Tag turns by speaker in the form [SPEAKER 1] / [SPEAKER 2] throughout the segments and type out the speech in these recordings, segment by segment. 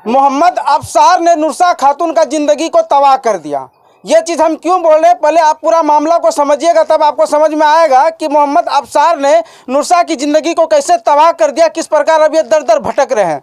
[SPEAKER 1] मोहम्मद अफसार ने नुरसा खातून का जिंदगी को तबाह कर दिया। ये चीज़ हम क्यों बोल रहे हैं, पहले आप पूरा मामला को समझिएगा, तब आपको समझ में आएगा कि मोहम्मद अफसार ने नुरसा की ज़िंदगी को कैसे तबाह कर दिया, किस प्रकार अब ये दर दर भटक रहे हैं।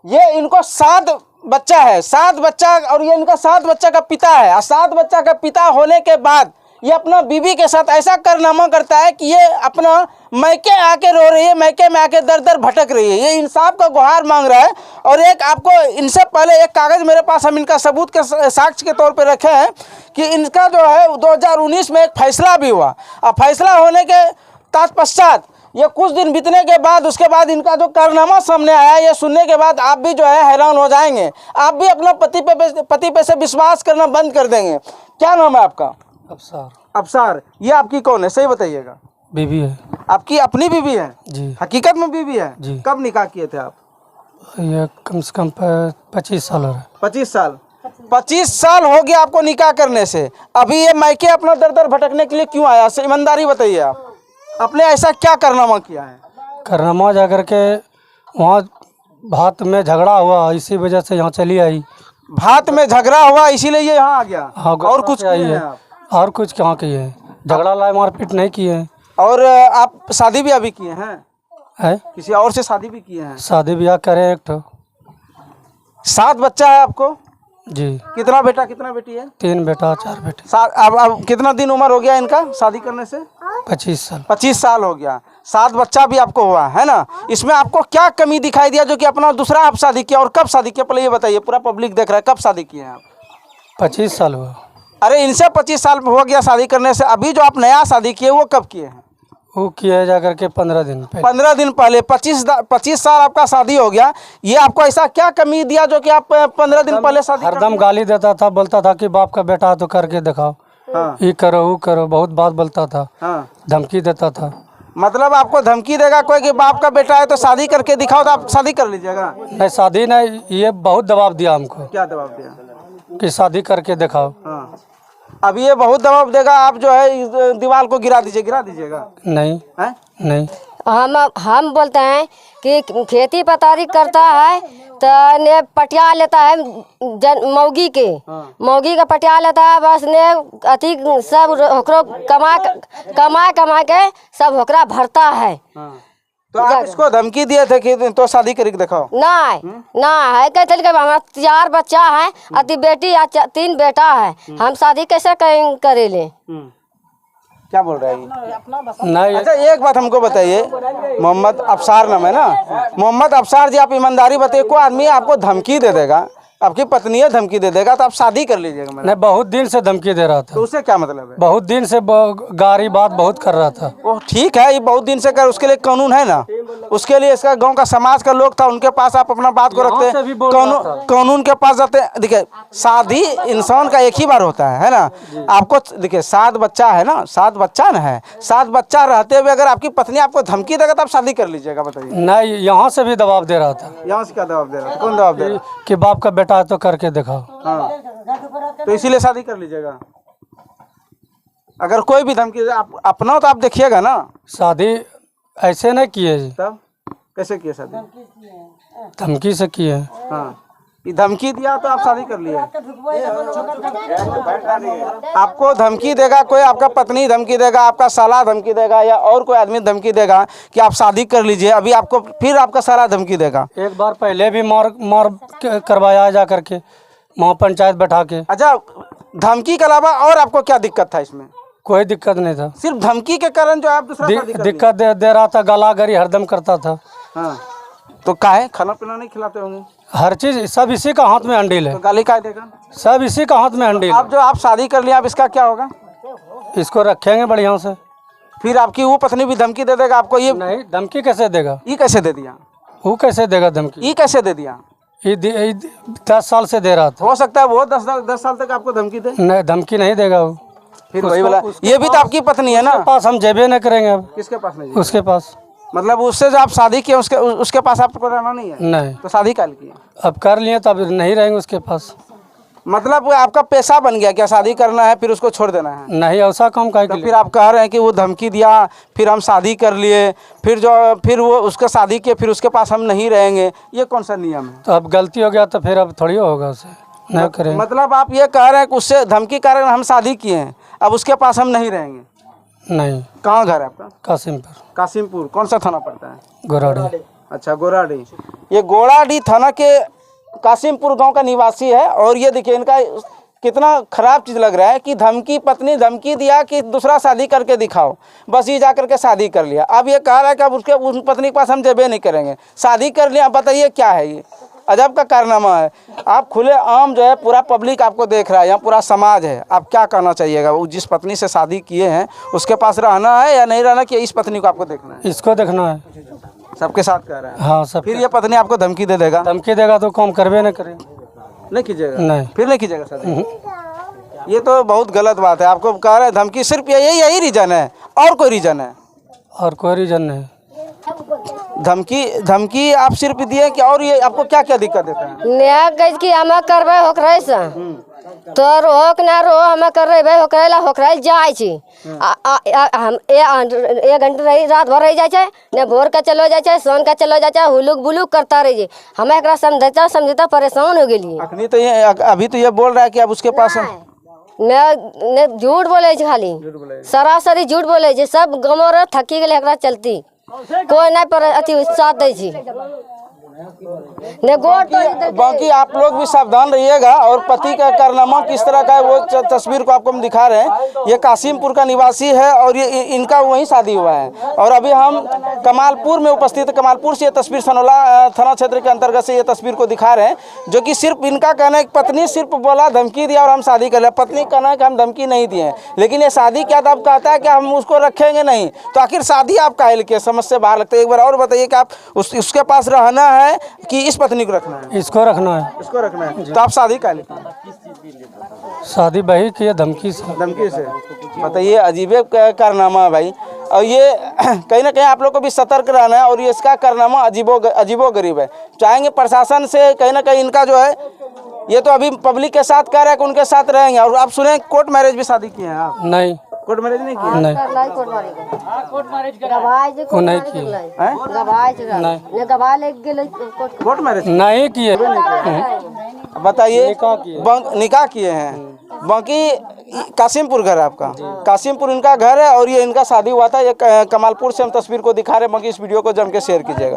[SPEAKER 1] ये इनको 7 बच्चा है, 7 बच्चा, और ये इनका 7 बच्चा का पिता है। और 7 बच्चा का पिता होने के बाद ये अपना बीवी के साथ ऐसा कारनामा करता है कि ये अपना मैके आके रो रही है, मैके में आके दर दर भटक रही है। ये इंसाफ का गुहार मांग रहा है। और एक आपको इनसे पहले एक कागज़ मेरे पास, हम इनका सबूत के साक्ष्य के तौर पे रखे हैं कि इनका जो है 2019 में एक फैसला भी हुआ। और फैसला होने के तत्पश्चात ये कुछ दिन बीतने के बाद, उसके बाद इनका जो कारनामा सामने आया, ये सुनने के बाद आप भी जो है हैरान हो जाएंगे। आप भी अपना पति पे से विश्वास करना बंद कर देंगे। क्या नाम है आपका?
[SPEAKER 2] अफसार।
[SPEAKER 1] अफसार। ये आपकी कौन है, सही बताइएगा?
[SPEAKER 2] बीवी है।
[SPEAKER 1] आपकी अपनी बीवी है
[SPEAKER 2] जी।
[SPEAKER 1] हकीकत में बीवी है
[SPEAKER 2] जी।
[SPEAKER 1] कब निकाह किए थे आप?
[SPEAKER 2] ये कम से कम 25 साल हो रहा है।
[SPEAKER 1] 25 साल। 25 साल हो गया आपको निकाह करने से। अभी ये मैके अपना दर दर भटकने के लिए क्यों आया? ईमानदारी बताइए, आप अपने ऐसा क्या कारनामा किया है?
[SPEAKER 2] कारनामा जा कर के वहाँ भात में झगड़ा हुआ, इसी वजह से यहाँ चली आई।
[SPEAKER 1] भात में झगड़ा हुआ इसीलिए ये यहाँ आ गया?
[SPEAKER 2] हाँ,
[SPEAKER 1] और कुछ
[SPEAKER 2] आई
[SPEAKER 1] किए
[SPEAKER 2] है?
[SPEAKER 1] हैं आप?
[SPEAKER 2] और कुछ कहाँ किए है? झगड़ा लाए, मारपीट नहीं किए हैं।
[SPEAKER 1] और आप शादी भी अभी किए हैं?
[SPEAKER 2] है,
[SPEAKER 1] किसी और से शादी भी किए हैं?
[SPEAKER 2] शादी ब्याह करे एक तो।
[SPEAKER 1] 7 बच्चा है आपको?
[SPEAKER 2] जी।
[SPEAKER 1] कितना बेटा कितना बेटी है?
[SPEAKER 2] 3 बेटा 4 बेटे।
[SPEAKER 1] अब कितना दिन उम्र हो गया इनका शादी करने से?
[SPEAKER 2] 25 साल।
[SPEAKER 1] 25 साल हो गया। 7 बच्चा भी आपको हुआ है ना? इसमें आपको क्या कमी दिखाई दिया जो कि अपना दूसरा आप शादी किया? और कब शादी किया, पहले ये बताइए, पूरा पब्लिक देख रहा है, कब शादी किए हैं आप?
[SPEAKER 2] 25 साल हुआ।
[SPEAKER 1] अरे इनसे 25 साल हो गया शादी करने से, अभी जो आप नया शादी किए वो कब किए हैं?
[SPEAKER 2] वो किया जा कर के 15 दिन पहले।
[SPEAKER 1] 15 दिन पहले। 25 साल आपका शादी हो गया। ये आपको ऐसा क्या कमी दिया जो कि आप 15 दिन पहले शादी?
[SPEAKER 2] हरदम गाली देता था, बोलता था कि बाप का बेटा तो करके दिखाओ।
[SPEAKER 1] हाँ।
[SPEAKER 2] ये करो वो करो, बहुत बात बोलता था।
[SPEAKER 1] हाँ।
[SPEAKER 2] धमकी देता था।
[SPEAKER 1] मतलब आपको धमकी देगा कोई कि बाप का बेटा है तो शादी करके दिखाओ, तो आप शादी कर लीजिएगा?
[SPEAKER 2] नहीं, शादी नहीं, ये बहुत दबाव दिया हमको।
[SPEAKER 1] क्या दबाव दिया?
[SPEAKER 2] कि शादी करके दिखाओ।
[SPEAKER 1] हाँ। अब ये बहुत दबाव देगा, आप जो है इस दीवार को गिरा दीजिएगा?
[SPEAKER 2] नहीं
[SPEAKER 1] है?
[SPEAKER 2] नहीं।
[SPEAKER 3] हम बोलते हैं कि खेती पतारी करता है तो ने पटिया लेता है मौगी के। मौगी का पटिया लेता है, बस ने अति सब होकरो कमा के सब होकरा भरता है।
[SPEAKER 1] तो आप इसको धमकी दिए थे कि तो शादी करके दिखाओ?
[SPEAKER 3] नहीं ना है, कहते हमारा 4 बच्चा है, अति बेटी या 3 बेटा है, हम शादी कैसे करेले?
[SPEAKER 1] क्या बोल रहा है ये?
[SPEAKER 2] नहीं।
[SPEAKER 1] अच्छा एक बात हमको बताइए, मोहम्मद अफसार नाम है ना? मोहम्मद अफसार जी, आप ईमानदारी बताइए, कोई आदमी आपको धमकी दे देगा, आपकी पत्नी धमकी दे देगा, तो आप शादी कर लीजिएगा?
[SPEAKER 2] नहीं, बहुत दिन से धमकी दे रहा था।
[SPEAKER 1] तो उससे क्या मतलब है?
[SPEAKER 2] बहुत दिन से गारी बात बहुत कर रहा था।
[SPEAKER 1] वो ठीक है, ये बहुत दिन से कर, उसके लिए कानून है ना, उसके लिए इसका गांव का समाज का लोग था, उनके पास आप अपना बात को रखते हैं, कानून के पास जाते हैं। देखिए, शादी इंसान का एक ही बार होता है ना? आपको देखिए 7 बच्चा है ना, 7 बच्चा ना है, 7 बच्चा रहते हुए अगर आपकी पत्नी आपको धमकी देगा तो आप शादी कर लीजिएगा? बताइए।
[SPEAKER 2] नहीं, यहाँ से भी दबाव दे रहा था।
[SPEAKER 1] यहाँ से क्या दबाव दे रहा है? कौन दबाव दे रहा है?
[SPEAKER 2] कि बाप का बेटा है तो करके दिखाओ।
[SPEAKER 1] हाँ, तो इसीलिए शादी कर लीजिएगा? अगर कोई भी धमकी आप अपना तो आप देखिएगा ना। शादी
[SPEAKER 2] ऐसे नहीं किए जी।
[SPEAKER 1] तब कैसे किए शादी?
[SPEAKER 2] धमकी से किए।
[SPEAKER 1] हाँ, ये धमकी दिया तो आप शादी कर लिए? आपको धमकी देगा कोई, आपका पत्नी धमकी देगा, आपका साला धमकी देगा, या और कोई आदमी धमकी देगा कि आप शादी कर लीजिए, अभी आपको फिर आपका साला धमकी देगा।
[SPEAKER 2] एक बार पहले भी मार करवाया जा करके वहाँ पंचायत बैठा के।
[SPEAKER 1] अच्छा, धमकी के अलावा और आपको क्या दिक्कत था इसमें?
[SPEAKER 2] कोई दिक्कत नहीं था,
[SPEAKER 1] सिर्फ धमकी के कारण जो आप दूसरा शादी कर
[SPEAKER 2] दिक्कत दे रहा था, गलागरी हरदम करता था।
[SPEAKER 1] हाँ, तो काहे खाना पीना नहीं खिलाते होंगे?
[SPEAKER 2] हर चीज सब इसी का हाथ में हंडिल है।
[SPEAKER 1] तो गाली काहे देगा?
[SPEAKER 2] सब इसी का हाथ में हंडिल।
[SPEAKER 1] अब जो आप शादी कर लिया, अब इसका क्या होगा?
[SPEAKER 2] इसको रखेंगे बढ़िया से।
[SPEAKER 1] फिर आपकी वो पत्नी भी धमकी दे देगा आपको? ये
[SPEAKER 2] नहीं, धमकी कैसे देगा?
[SPEAKER 1] ये कैसे दे दिया?
[SPEAKER 2] वो कैसे देगा धमकी?
[SPEAKER 1] ये कैसे दे दिया?
[SPEAKER 2] ये 10 साल से दे रहा था।
[SPEAKER 1] हो सकता है वो 10 साल तक आपको धमकी दे।
[SPEAKER 2] नहीं, धमकी नहीं देगा वो।
[SPEAKER 1] फिर वही वाला, ये भी तो आपकी पत्नी है ना?
[SPEAKER 2] पास हम जेबे नहीं करेंगे अब।
[SPEAKER 1] किसके पास नहीं?
[SPEAKER 2] उसके पास।
[SPEAKER 1] मतलब उससे जो आप शादी किए उसके पास आपको रहना नहीं है?
[SPEAKER 2] नहीं।
[SPEAKER 1] तो शादी काल की?
[SPEAKER 2] अब कर लिए तो अब नहीं रहेंगे उसके पास।
[SPEAKER 1] मतलब वो आपका पेशा बन गया क्या, शादी करना है फिर उसको छोड़ देना है?
[SPEAKER 2] नहीं ऐसा काम काहे के
[SPEAKER 1] तो
[SPEAKER 2] लिए?
[SPEAKER 1] फिर आप कह रहे हैं कि वो धमकी दिया, फिर हम शादी कर लिए, फिर वो उसका शादी किए, फिर उसके पास हम नहीं रहेंगे, ये कौन सा नियम है?
[SPEAKER 2] तो अब गलती हो गया तो फिर अब थोड़ी होगा उसे, नहीं करेंगे।
[SPEAKER 1] मतलब आप ये कह रहे हैं कि उससे धमकी कारण हम शादी किए हैं, अब उसके पास हम नहीं रहेंगे?
[SPEAKER 2] नहीं।
[SPEAKER 1] कहाँ घर है आपका?
[SPEAKER 2] कासिमपुर।
[SPEAKER 1] कासिमपुर कौन सा थाना पड़ता है?
[SPEAKER 2] गोराड़ी।
[SPEAKER 1] अच्छा, गोराडी। ये गोराडी थाना के कासिमपुर गांव का निवासी है। और ये देखिए इनका कितना खराब चीज़ लग रहा है कि धमकी, पत्नी धमकी दिया कि दूसरा शादी करके दिखाओ, बस ये जा करके शादी कर लिया। अब ये कह रहा है कि अब उसके उस पत्नी के पास हम जेबे नहीं करेंगे, शादी कर लिया। बताइए क्या है ये, अजब का कारनामा है। आप खुले आम जो है पूरा पब्लिक आपको देख रहा है, यहाँ पूरा समाज है, आप क्या कहना चाहिएगा? वो जिस पत्नी से शादी किए हैं उसके पास रहना है या नहीं रहना, कि इस पत्नी को आपको देखना है?
[SPEAKER 2] इसको देखना है।
[SPEAKER 1] सबके साथ कह रहा है?
[SPEAKER 2] हाँ सब।
[SPEAKER 1] फिर ये पत्नी आपको धमकी दे देगा?
[SPEAKER 2] धमकी देगा तो काम करवे नहीं करें।
[SPEAKER 1] नहीं कीजिएगा?
[SPEAKER 2] नहीं।
[SPEAKER 1] फिर नहीं कीजिएगा शादी? ये तो बहुत गलत बात है। आपको कह रहे हैं धमकी, सिर्फ यही रीजन है और कोई रीजन है?
[SPEAKER 2] और कोई रीजन नहीं।
[SPEAKER 1] धमकी आप सिर्फ दिए कि और ये आपको क्या क्या दिक्कत देता है?
[SPEAKER 3] नया गज की हमें करबे होकरे से तो रोक ना रो हमें करबे होकरेला होकरेल जाय छी। हम एक घंटे रही, रात भर रह जाए, ने भोर का चलो जाए, सोन का चलो जाए, हुलुक बुलुक करता रही। हमें एकरा समझता परेशान हो गेली।
[SPEAKER 1] अखनी तो ये अभी तो ये बोल रहा है कि अब उसके पास
[SPEAKER 3] ने झूठ बोले खाली, सरासरी झूठ बोले। सब गमो रह थकी गए एकरा चलती, कोई नहीं पर अति साथ दे छी।
[SPEAKER 1] बाकी आप लोग भी सावधान रहिएगा। और पति का कारनामा किस तरह का है वो तस्वीर को आपको हम दिखा रहे हैं। ये कासिमपुर का निवासी है और ये इनका वहीं शादी हुआ है। और अभी हम कमालपुर में उपस्थित, कमालपुर से ये तस्वीर सनोला थाना क्षेत्र के अंतर्गत से ये तस्वीर को दिखा रहे हैं, जो कि सिर्फ इनका कहना है कि पत्नी सिर्फ बोला धमकी दिया और हम शादी कर लिया। पत्नी कहना है कि हम धमकी नहीं दिए, लेकिन ये शादी क्या था, अब कहता है कि हम उसको रखेंगे नहीं। तो आखिर शादी आप काहे के समझ से बाहर लगते हैं? एक बार और बताइए कि आप उसके पास रहना है कि इस पत्नी को रखना है?
[SPEAKER 2] इसको रखना है।
[SPEAKER 1] इसको रखना है। तो आप शादी काहे लेते हैं?
[SPEAKER 2] शादी वही की धमकी से।
[SPEAKER 1] धमकी से? बताइए, अजीबे कारनामा है भाई। और ये कहीं ना कहीं आप लोग को भी सतर्क रहना है। और ये इसका कारनामा अजीबो गरीब है। चाहेंगे प्रशासन से कहीं ना कहीं इनका जो है, ये तो अभी पब्लिक के साथ कह रहा है कि उनके साथ रहेंगे। और आप सुने कोर्ट मैरिज भी शादी किए हैं आप?
[SPEAKER 2] नहीं,
[SPEAKER 1] कोर्ट मैरिज नहीं किया?
[SPEAKER 2] नहीं, वो नहीं किए।
[SPEAKER 1] कोर्ट मैरिज
[SPEAKER 2] नहीं किए।
[SPEAKER 1] बताइए, निकाह किए हैं। बाकी कासिमपुर घर है आपका? कासिमपुर इनका घर है और ये इनका शादी हुआ था। ये कमालपुर से हम तस्वीर को दिखा रहे हैं। बाकी इस वीडियो को जम के शेयर कीजिएगा।